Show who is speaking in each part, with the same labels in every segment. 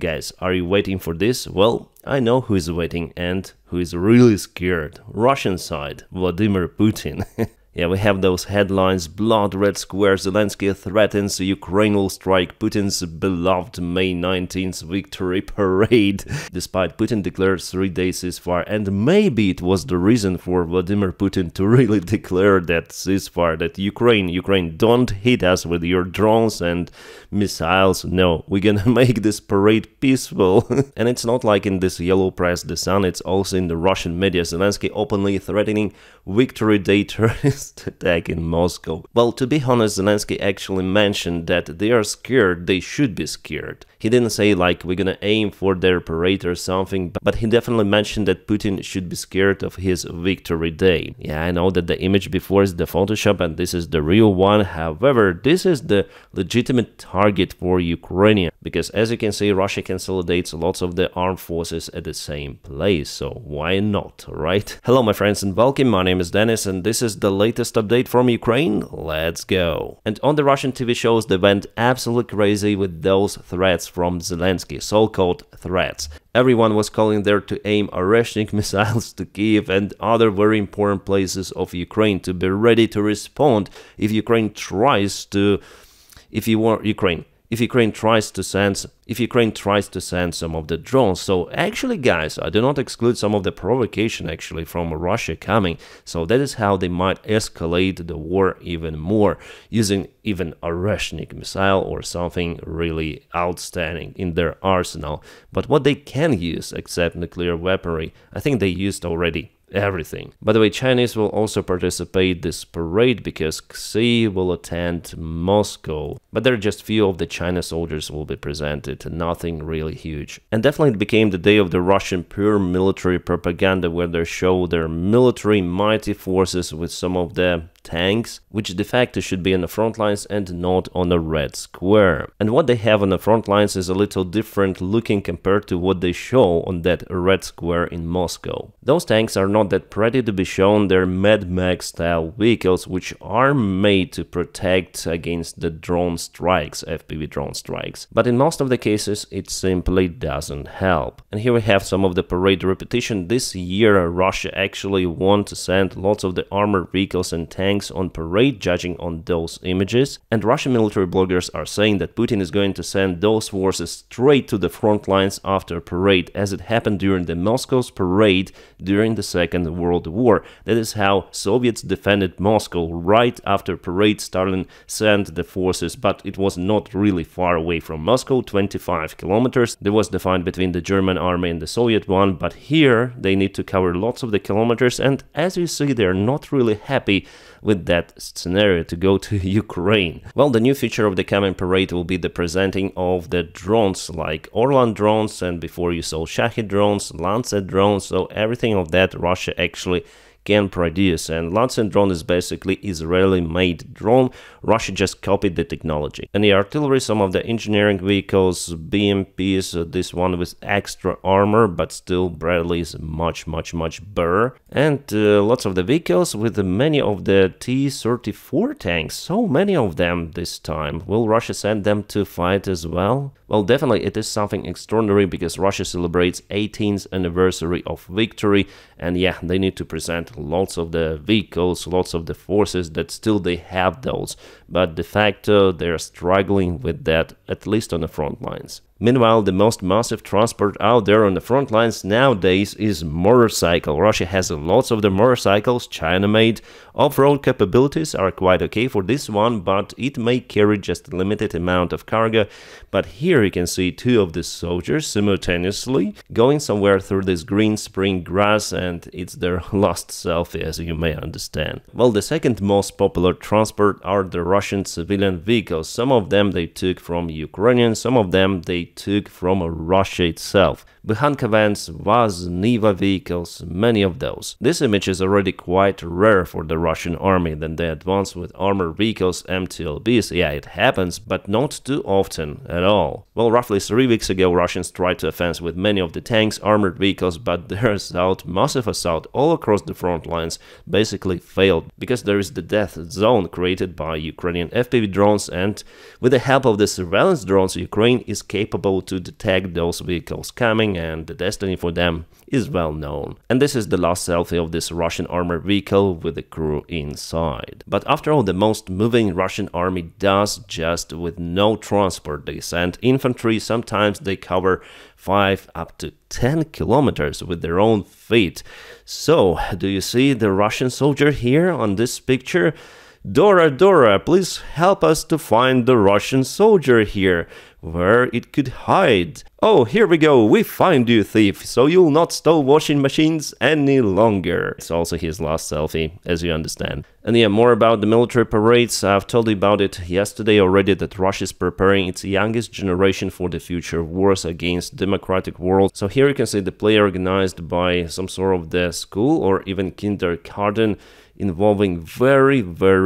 Speaker 1: guys, are you waiting for this? Well, I know who is waiting and who is really scared. Russian side, Vladimir Putin. Yeah, we have those headlines: blood red square, Zelenskyy threatens Ukraine will strike Putin's beloved May 19th victory parade. Despite Putin declared 3-day ceasefire, and maybe it was the reason for Vladimir Putin to really declare that ceasefire, that Ukraine, don't hit us with your drones and missiles. No, we're gonna make this parade peaceful. And it's not like in this yellow press, The Sun, it's also in the Russian media. Zelenskyy openly threatening Victory Day terrorist attack in Moscow. Well, to be honest, Zelenskyy actually mentioned that they are scared, they should be scared. He didn't say like we're gonna aim for their parade or something, but he definitely mentioned that Putin should be scared of his Victory Day. Yeah, I know that the image before is the Photoshop and this is the real one. However, this is the legitimate target for Ukraine, because as you can see, Russia consolidates lots of the armed forces at the same place, so why not, right? Hello my friends and welcome, my name is Dennis and this is the latest update from Ukraine. Let's go. And on the Russian TV shows, they went absolutely crazy with those threats from Zelenskyy, so-called threats. Everyone was calling there to aim Oreshnik missiles to Kiev and other very important places of Ukraine to be ready to respond if Ukraine tries to if Ukraine tries to send some of the drones. So actually, guys, I do not exclude some of the provocation actually from Russia coming. So that is how they might escalate the war even more, using even a Oreshnik missile or something really outstanding in their arsenal. But what they can use except nuclear weaponry, I think they used already everything. By the way, Chinese will also participate this parade because Xi will attend Moscow, but there are just few of the China soldiers will be presented, nothing really huge. And definitely it became the day of the Russian pure military propaganda, where they show their military mighty forces with some of the tanks, which de facto should be on the front lines and not on a red square. And what they have on the front lines is a little different looking compared to what they show on that red square in Moscow. Those tanks are not that pretty to be shown, they're Mad Max style vehicles which are made to protect against the drone strikes, FPV drone strikes. But in most of the cases it simply doesn't help. And here we have some of the parade repetition. This year Russia actually want to send lots of the armored vehicles and tanks on parade, judging on those images. And Russian military bloggers are saying that Putin is going to send those forces straight to the front lines after parade, as it happened during the Moscow's parade during the Second World War. That is how Soviets defended Moscow. Right after parade, Stalin sent the forces, but it was not really far away from Moscow, 25 kilometers. There was defined between the German army and the Soviet one, but here they need to cover lots of the kilometers, and as you see, they're not really happy with that scenario to go to Ukraine. Well, the new feature of the coming parade will be the presenting of the drones like Orlan drones, and before you saw Shahid drones, Lancet drones, so everything of that Russia actually can produce. And Lancet drone is basically Israeli-made drone. Russia just copied the technology. And the artillery, some of the engineering vehicles, BMPs, this one with extra armor, but still Bradley is much better. And lots of the vehicles with many of the T-34 tanks, so many of them this time. Will Russia send them to fight as well? Well, definitely it is something extraordinary because Russia celebrates 18th anniversary of victory, and yeah, they need to present lots of the vehicles, lots of the forces that still they have those, but de facto they are struggling with that, at least on the front lines. Meanwhile, the most massive transport out there on the front lines nowadays is motorcycle. Russia has lots of the motorcycles, China-made. Off-road capabilities are quite okay for this one, but it may carry just a limited amount of cargo. But here you can see two of the soldiers simultaneously going somewhere through this green spring grass, and it's their last selfie, as you may understand. Well, the second most popular transport are the Russian civilian vehicles. Some of them they took from Ukrainians, some of them they took from Russia itself. Bukhanka vans, Vaz, Niva vehicles, many of those. This image is already quite rare for the Russian army. Then they advance with armored vehicles, MTLBs. Yeah, it happens, but not too often at all. Well, roughly 3 weeks ago, Russians tried to advance with many of the tanks, armored vehicles, but their assault, massive assault all across the front lines, basically failed because there is the death zone created by Ukrainian FPV drones, and with the help of the surveillance drones, Ukraine is capable capable to detect those vehicles coming, and the destiny for them is well known. And this is the last selfie of this Russian armored vehicle with the crew inside. But after all, the most moving Russian army does just with no transport. They send infantry, sometimes they cover 5 up to 10 kilometers with their own feet. So, do you see the Russian soldier here on this picture? Dora, please help us to find the Russian soldier here, where it could hide. Oh, here we go, we find you, thief, so you'll not steal washing machines any longer. It's also his last selfie, as you understand. And yeah, more about the military parades. I've told you about it yesterday already, that Russia is preparing its youngest generation for the future wars against democratic world. So here you can see the play organized by some sort of the school or even kindergarten, involving very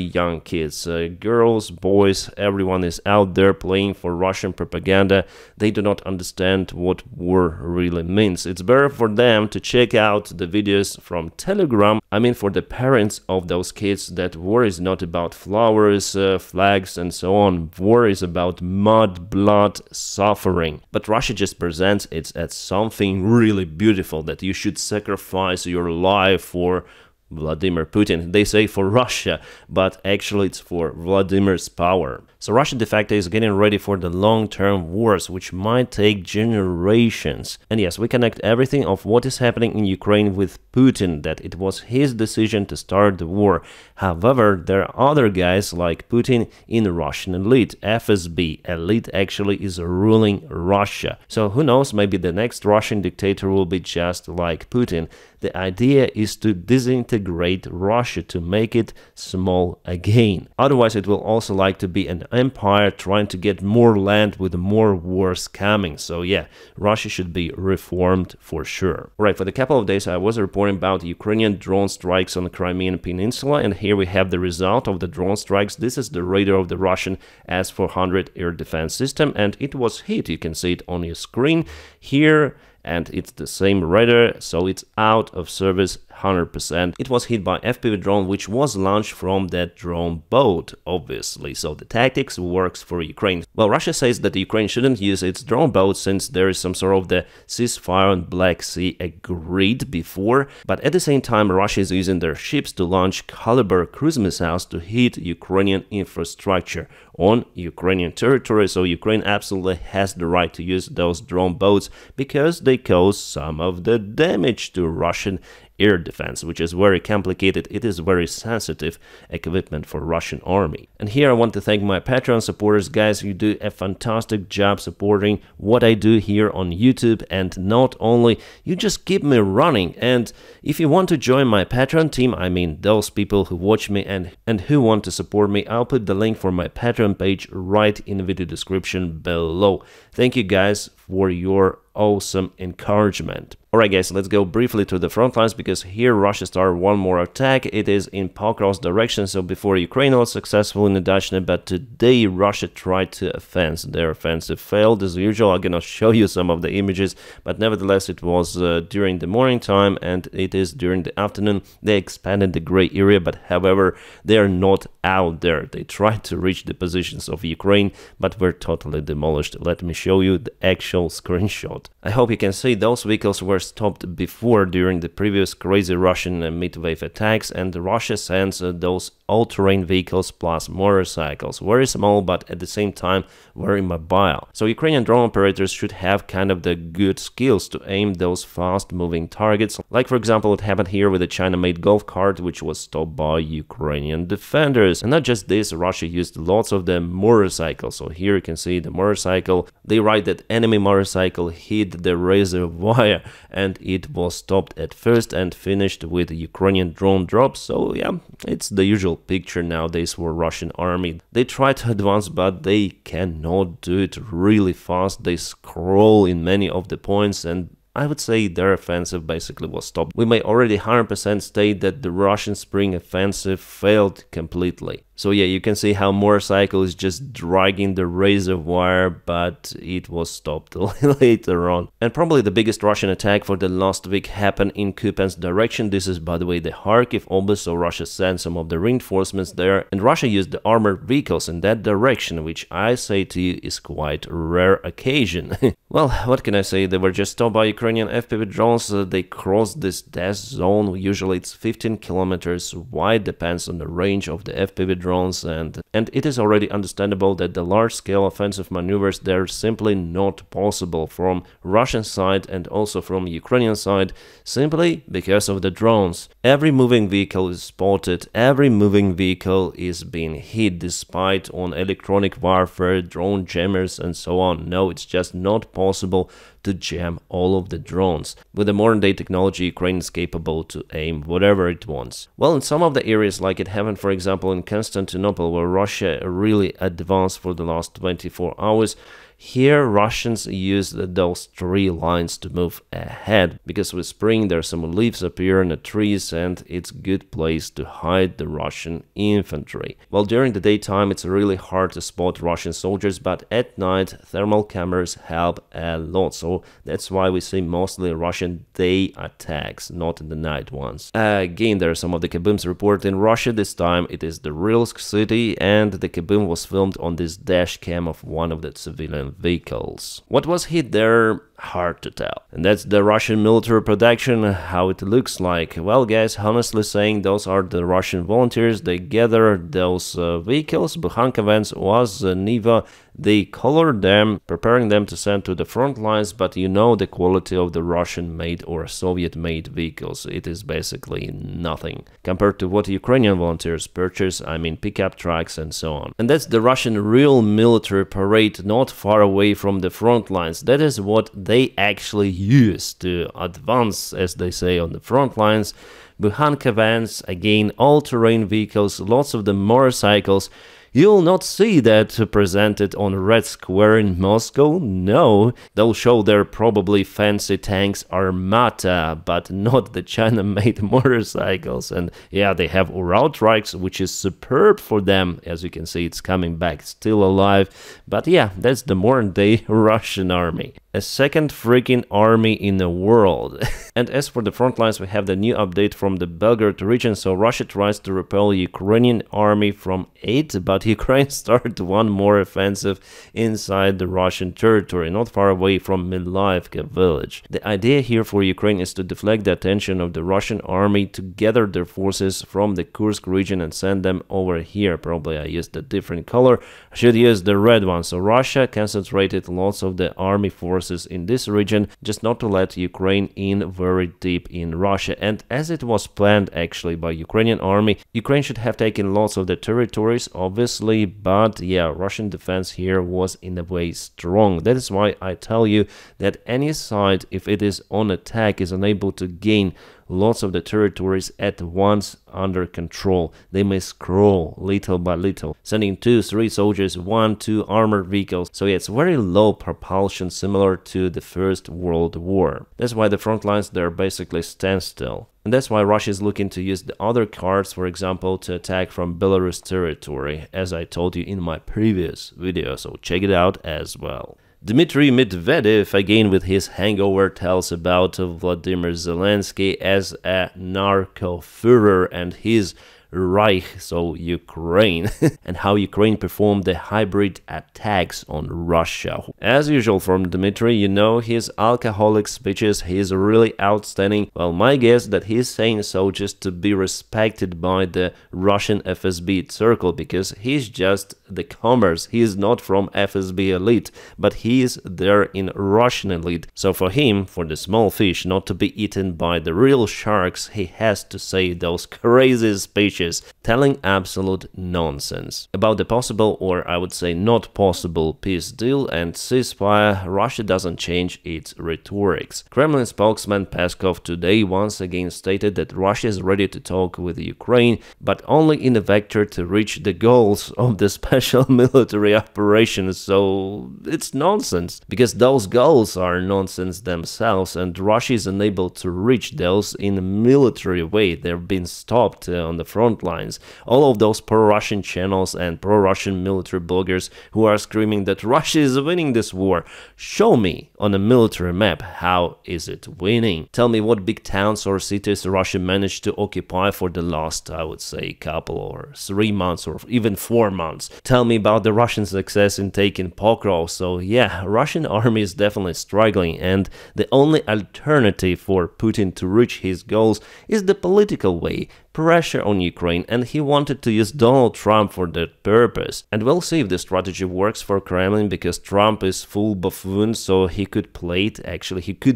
Speaker 1: young kids, girls, boys, everyone is out there playing for Russian propaganda. They do not understand what war really means. It's better for them to check out the videos from Telegram. I mean, for the parents of those kids, that war is not about flowers, flags and so on. War is about mud, blood, suffering. But Russia just presents it as something really beautiful, that you should sacrifice your life for Vladimir Putin. They say for Russia, but actually it's for Vladimir's power. So Russia de facto is getting ready for the long-term wars, which might take generations. And yes, we connect everything of what is happening in Ukraine with Putin, that it was his decision to start the war. However, there are other guys like Putin in the Russian elite. FSB elite actually is ruling Russia. So who knows, maybe the next Russian dictator will be just like Putin. The idea is to disintegrate Russia, to make it small again. Otherwise, it will also like to be an empire trying to get more land with more wars coming. So yeah, Russia should be reformed for sure. Right, for the couple of days I was reporting about Ukrainian drone strikes on the Crimean Peninsula, and here we have the result of the drone strikes. This is the radar of the Russian S-400 air defense system, and it was hit. You can see it on your screen here. And it's the same radar, so it's out of service 100%. It was hit by FPV drone, which was launched from that drone boat, obviously. So the tactics works for Ukraine. Well, Russia says that Ukraine shouldn't use its drone boat since there is some sort of the ceasefire on Black Sea agreed before. But at the same time, Russia is using their ships to launch caliber cruise missiles to hit Ukrainian infrastructure on Ukrainian territory. So Ukraine absolutely has the right to use those drone boats because they cause some of the damage to Russian air defense, which is very complicated. It is very sensitive equipment for Russian army. And here I want to thank my Patreon supporters. Guys, you do a fantastic job supporting what I do here on YouTube, and not only, you just keep me running. And if you want to join my Patreon team, I mean those people who watch me and who want to support me, I'll put the link for my Patreon page right in the video description below. Thank you guys for your awesome encouragement. Alright guys, let's go briefly to the front lines, because here Russia started one more attack. It is in Pokrov's direction. So before Ukraine was successful in the Dachne, but today Russia tried to offense. Their offensive failed as usual. I'm gonna show you some of the images, but nevertheless it was during the morning time and it is during the afternoon. They expanded the gray area, but however they are not out there. They tried to reach the positions of Ukraine, but were totally demolished. Let me show you the actual screenshot. I hope you can see those vehicles were stopped before during the previous crazy Russian mid-wave attacks, and Russia sends those all-terrain vehicles plus motorcycles, very small but at the same time very mobile. So Ukrainian drone operators should have kind of the good skills to aim those fast-moving targets, like for example what happened here with the China-made golf cart, which was stopped by Ukrainian defenders. And not just this, Russia used lots of the motorcycles. So here you can see the motorcycle. They write that enemy motorcycle hit the razor wire, and it was stopped at first and finished with Ukrainian drone drops. So yeah, it's the usual picture nowadays for Russian army. They try to advance, but they cannot do it really fast. They scroll in many of the points, and I would say their offensive basically was stopped. We may already 100% state that the Russian spring offensive failed completely. So yeah, you can see how motorcycle is just dragging the razor wire, but it was stopped later on. And probably the biggest Russian attack for the last week happened in Kupian's direction. This is, by the way, the Kharkiv Oblast, so Russia sent some of the reinforcements there, and Russia used the armored vehicles in that direction, which I say to you is quite a rare occasion. Well, what can I say? They were just stopped by Ukrainian FPV drones. They crossed this death zone. Usually it's 15 kilometers wide, depends on the range of the FPV drones, and it is already understandable that the large-scale offensive maneuvers, they're simply not possible from Russian side and also from Ukrainian side, simply because of the drones. Every moving vehicle is spotted, every moving vehicle is being hit despite on electronic warfare, drone jammers and so on. No, it's just not possible to jam all of the drones. With the modern day technology, Ukraine is capable to aim whatever it wants. Well, in some of the areas, like it happened for example in Constantinople, where Russia really advanced for the last 24 hours, here Russians used those tree lines to move ahead, because with spring there some leaves appear in the trees and it's a good place to hide the Russian infantry. Well, during the daytime it's really hard to spot Russian soldiers, but at night thermal cameras help a lot, so that's why we see mostly Russian day attacks, not the night ones. Again, there are some of the kabooms reported in Russia. This time it is the Rilsk city, and the kaboom was filmed on this dash cam of one of the civilian vehicles. What was hit there? Hard to tell. And that's the Russian military production, how it looks like. Well, guys, honestly saying, those are the Russian volunteers. They gathered those vehicles. Bukhanka Vans was Niva. They colored them, preparing them to send to the front lines, but you know the quality of the Russian-made or Soviet-made vehicles. It is basically nothing compared to what Ukrainian volunteers purchase, I mean pickup trucks and so on. And that's the Russian real military parade, not far away from the front lines. That is what they actually use to advance, as they say, on the front lines. Bukhanka Vans, again, all-terrain vehicles, lots of the motorcycles. You'll not see that presented on Red Square in Moscow, no. They'll show their probably fancy tanks Armata, but not the China-made motorcycles. And yeah, they have Ural trikes, which is superb for them. As you can see, it's coming back, still alive. But yeah, that's the modern-day Russian army. A second freaking army in the world. And as for the front lines, we have the new update from the Belgorod region. So Russia tries to repel Ukrainian army from it, but Ukraine started one more offensive inside the Russian territory, not far away from Milaivka village. The idea here for Ukraine is to deflect the attention of the Russian army to gather their forces from the Kursk region and send them over here. Probably I used a different color. I should use the red one. So Russia concentrated lots of the army forces in this region, just not to let Ukraine in very deep in Russia. And as it was planned actually by Ukrainian army, Ukraine should have taken lots of the territories, obviously, but yeah, Russian defense here was in a way strong. That is why I tell you that any side, if it is on attack, is unable to gain lots of the territories at once under control. They may scroll little by little, sending 2-3 soldiers, 1-2 armored vehicles. So yeah, it's very low propulsion, similar to the First World War. That's why the front lines, they're basically standstill. And that's why Russia is looking to use the other cards, for example, to attack from Belarus territory, as I told you in my previous video, so check it out as well. Dmitry Medvedev, again with his hangover, tells about Vladimir Zelenskyy as a narco-führer and his Reich, so Ukraine, and how Ukraine performed the hybrid attacks on Russia. As usual from Dmitry, you know his alcoholic speeches, he's really outstanding. Well, my guess that he's saying so just to be respected by the Russian FSB circle, because he's just the commerce. He's not from FSB elite, but he's there in Russian elite. So for him, for the small fish not to be eaten by the real sharks, he has to say those crazy speeches, telling absolute nonsense about the possible, or I would say not possible, peace deal and ceasefire. Russia doesn't change its rhetorics. Kremlin spokesman Peskov today once again stated that Russia is ready to talk with Ukraine, but only in a vector to reach the goals of the special special military operation, so it's nonsense, because those goals are nonsense themselves, and Russia is unable to reach those in a military way. They've been stopped on the front lines. All of those pro-Russian channels and pro-Russian military bloggers who are screaming that Russia is winning this war, show me on a military map how is it winning. Tell me what big towns or cities Russia managed to occupy for the last, I would say, couple or 3 months or even 4 months. Tell me about the Russian success in taking Pokrov. So yeah, Russian army is definitely struggling, and the only alternative for Putin to reach his goals is the political way, pressure on Ukraine, and he wanted to use Donald Trump for that purpose. And we'll see if the strategy works for Kremlin, because Trump is full buffoon, so he could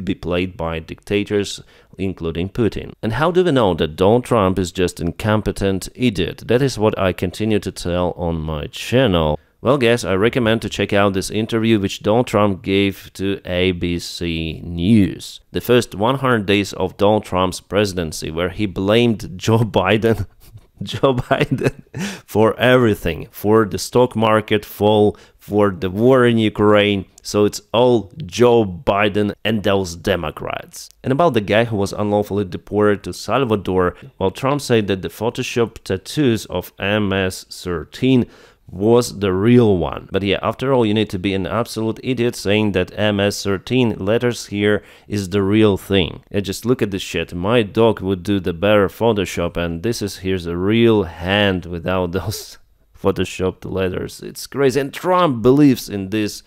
Speaker 1: be played by dictators, including Putin. And how do we know that Donald Trump is just an incompetent idiot? That is what I continue to tell on my channel. Well guys, I recommend to check out this interview which Donald Trump gave to ABC News. The first 100 days of Donald Trump's presidency, where he blamed Joe Biden for everything, for the stock market fall, for the war in Ukraine. So it's all Joe Biden and those Democrats. And about the guy who was unlawfully deported to Salvador, well, Trump said that the Photoshop tattoos of MS-13 was the real one. But yeah, after all, you need to be an absolute idiot saying that MS-13 letters here is the real thing. Yeah, just look at this shit. My dog would do the better Photoshop, and here's a real hand without those photoshopped letters. It's crazy, and Trump believes in this.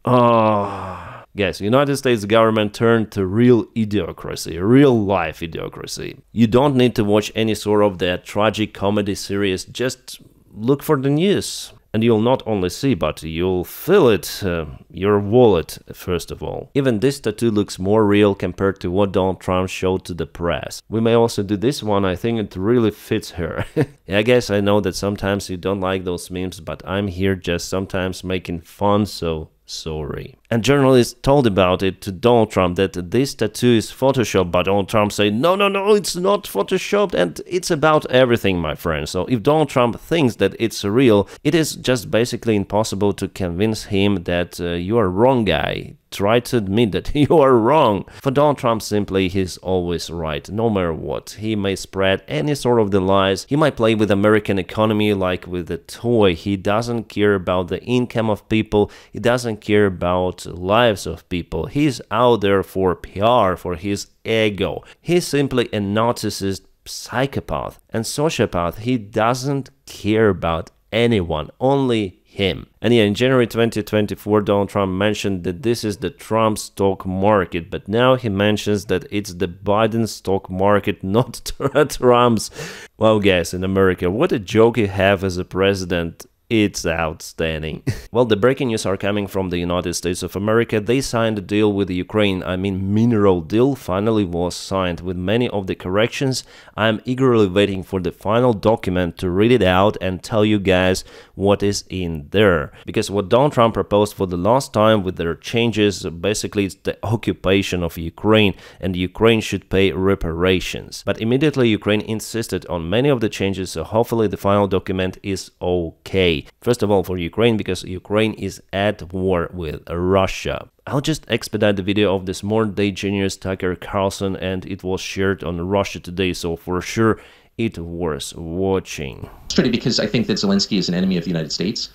Speaker 1: Guys, United States government turned to real idiocracy, real life idiocracy. You don't need to watch any sort of that tragic comedy series, just look for the news, and you'll not only see, but you'll feel it, your wallet, first of all. Even this tattoo looks more real compared to what Donald Trump showed to the press. We may also do this one. I think it really fits her. Yeah, I guess I know that sometimes you don't like those memes, but I'm here just sometimes making fun, so sorry. And journalists told about it to Donald Trump that this tattoo is Photoshopped, but Donald Trump said, no, it's not Photoshopped, and it's about everything, my friend. So if Donald Trump thinks that it's real, it is just basically impossible to convince him that you are wrong, guy. Try to admit that you are wrong. For Donald Trump, simply, he's always right, no matter what. He may spread any sort of the lies. He might play with American economy like with a toy. He doesn't care about the income of people. He doesn't care about lives of people. He's out there for PR, for his ego. He's simply a narcissist, psychopath and sociopath. He doesn't care about anyone, only him. And yeah, in January 2024, Donald Trump mentioned that this is the Trump stock market, but now he mentions that it's the Biden stock market, not Trump's. Well, guys, in America, what a joke you have as a president. It's outstanding. Well, the breaking news are coming from the United States of America. They signed a deal with Ukraine. I mean, mineral deal finally was signed with many of the corrections. I'm eagerly waiting for the final document to read it out and tell you guys what is in there. Because what Donald Trump proposed for the last time with their changes, basically it's the occupation of Ukraine, and Ukraine should pay reparations. But immediately Ukraine insisted on many of the changes, so hopefully the final document is okay. First of all, for Ukraine, because Ukraine is at war with Russia. I'll just expedite the video of this modern day genius Tucker Carlson, and it was shared on Russia Today, so for sure it was watching.
Speaker 2: Because I think that Zelenskyy is an enemy of the United States,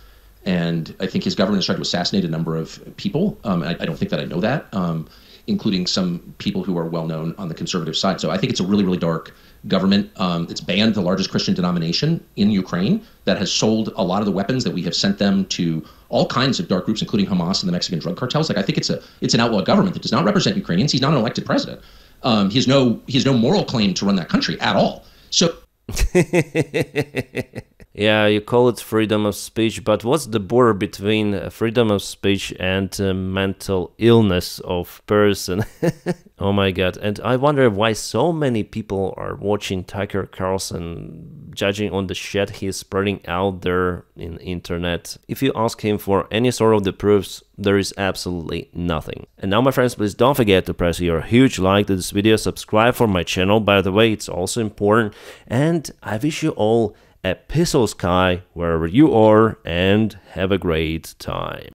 Speaker 2: and I think his government has tried to assassinate a number of people. I don't think that I know that, including some people who are well known on the conservative side. So I think it's a really, really dark government. It's banned the largest Christian denomination in Ukraine that has sold a lot of the weapons that we have sent them to all kinds of dark groups, including Hamas and the Mexican drug cartels. Like, I think it's an outlawed government that does not represent Ukrainians. He's not an elected president. He has no moral claim to run that country at all. So.
Speaker 1: Yeah, you call it freedom of speech, but what's the border between freedom of speech and mental illness of person? Oh my god, and I wonder why so many people are watching Tucker Carlson, judging on the shit he's spreading out there in internet. If you ask him for any sort of the proofs, there is absolutely nothing. And now, my friends, please don't forget to press your huge like to this video, subscribe for my channel, by the way, it's also important, and I wish you all a peaceful sky wherever you are, and have a great time.